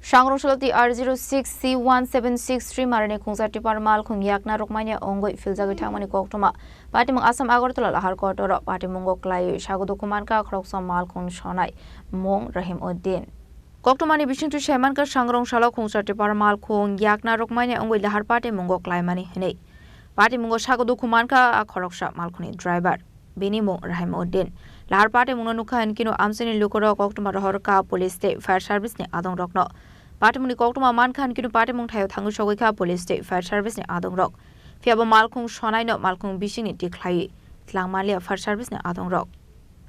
Sangrongsalo TR06-C1763 Marini khungsa Tripura Malkhung Yak Narwk Manya Wngwi Philjagwi Thangmani Koktwma Patimung Assam-Agartala Lahar Kotoro Patimungo Kwlaiwi Sago Dukhumankha Khoroksa Malkhung Sonai Mung Rahim Uddin Koktwmani bisingtu Shemanka Sangrongsalo khungsa Tripura Malkhung Yak Narwk Manya Wngwi Lahar Patimungo Kwlaimani hinei Patimungo Sago Dukhumankha Khoroksa Malkhuni driver Bini Mung Rahim Uddin Lahar Patimungo nukha kinu amsini lukoro Koktwma Khoroksa police state fire service ni adong rokno Patimung Koktwma mankhan kinu Patimung thayo thangu shogikha police state fire service ni adong rok fiabo Malkhung Sonai no Malkhung bising ni tiklai Thangmani fire service ni adong rok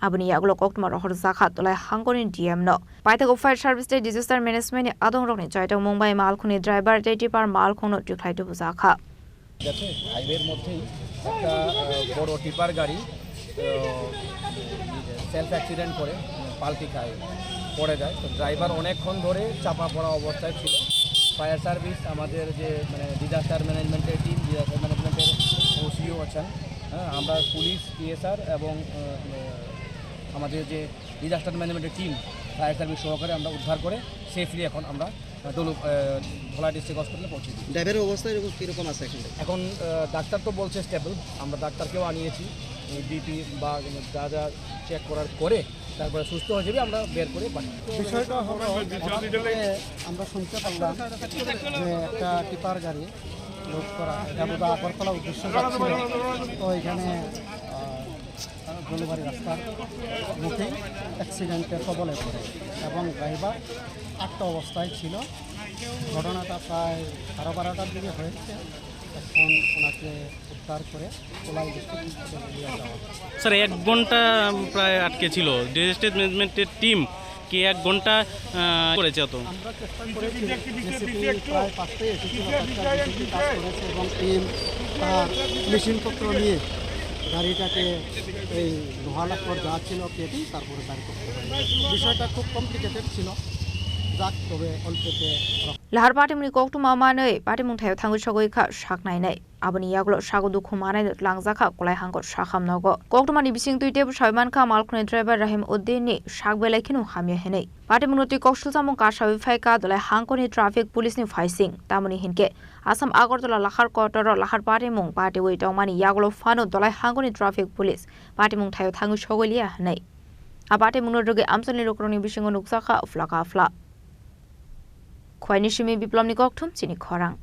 abuni yagulo Koktwma Khoroksa kha tolai hangoni DM no paithago fire service te disaster management ni adong rok ni chaitong Mumbai Malkhung ni driver Tripura Malkhung no tiklai to buzakha যাতে হাইওয়ের মধ্যেই একটা বড় tipper গাড়ি self accident করে পাল্টি খায় পড়ে যায় তো ড্রাইভার অনেকক্ষণ ধরে চাপা পড়া অবস্থায় ছিল ফায়ার সার্ভিস আমাদের যে মানে ডিজাস্টার ম্যানেজমেন্টের টিম ডিজাস্টার ম্যানেজমেন্টের ওসিও আছেন হ্যাঁ আমরা পুলিশ পিএসআর এবং আমাদের যে ডিজাস্টার ম্যানেজমেন্টের টিম ফায়ার সার্ভিস সহকারে আমরা উদ্ধার করে সেফলি এখন আমরা ধলাই ডিস্ট্রিক্ট হসপিটালে পৌঁছে দিই ড্রাইভারের অবস্থা এরকম কীরকম আছে এখন ডাক্তার তো বলছে স্টেবল আমরা ডাক্তারকেও আনিয়েছি বিপি বা যা যা চেক করার পরে তারপরে সুস্থ হয়ে যাবে আমরা বের করে পাঠাই বিষয়টা হলো আমরা শুনতে পারলাম যে একটা টিপার গাড়ি লোড করা এটা বোধহয় আগরতলা উদ্দেশ্য যাচ্ছিল তো এখানে জলবাড়ি রাস্তার মুখে অ্যাক্সিডেন্টের কবলে পড়ে এবং ড্রাইভার আটটা অবস্থায় ছিল ঘটনাটা প্রায় 12:30টার দিকে হয়েছে এখন ওনাকে উদ্ধার করে কোলাইবি ডিস্ট্রিক্ট নিয়ে যাওয়া স্যার 1 ঘন্টা প্রায় আটকে ছিল ডিজাস্টার ম্যানেজমেন্টের টিম কি 1 ঘন্টা করেছে তো আমরা চেষ্টা করেছি প্রায় 5টায় এসেছিল কাজ করেছে এবং টিম তার মেশিনপত্র নিয়ে গাড়িটাকে এই লোহালাকর যা ছিল কেটে তারপরে গাড়ি করতে হয় বিষয়টা খুব কমপ্লিকেটেড ছিল Lahar Patimung Koktwma manei Patimung thayo thangu shogikha shaknai nei aboni yagulo Sago Dukhumanai langjakha kolai hangko shakham nogo Koktwma ni bising tuite Soimankha Malkhung driver Rahim Uddin ni shakbelai khinu hamya henei Patimung ti koksulsamung ka sawifaika dolai hangkoni traffic police ni faising tamoni hinke Assam-Agartala Lahar Kotoro Lahar Patimung Patiwi Thangmani yagulo fano dolai hangkoni traffic police Patimung thayo thangu shogolia nei Patimung no roge amsoni rokroni bisingo nuksakha flaka fla Kwlaiwi Biplomni Koktwma Chini Khorang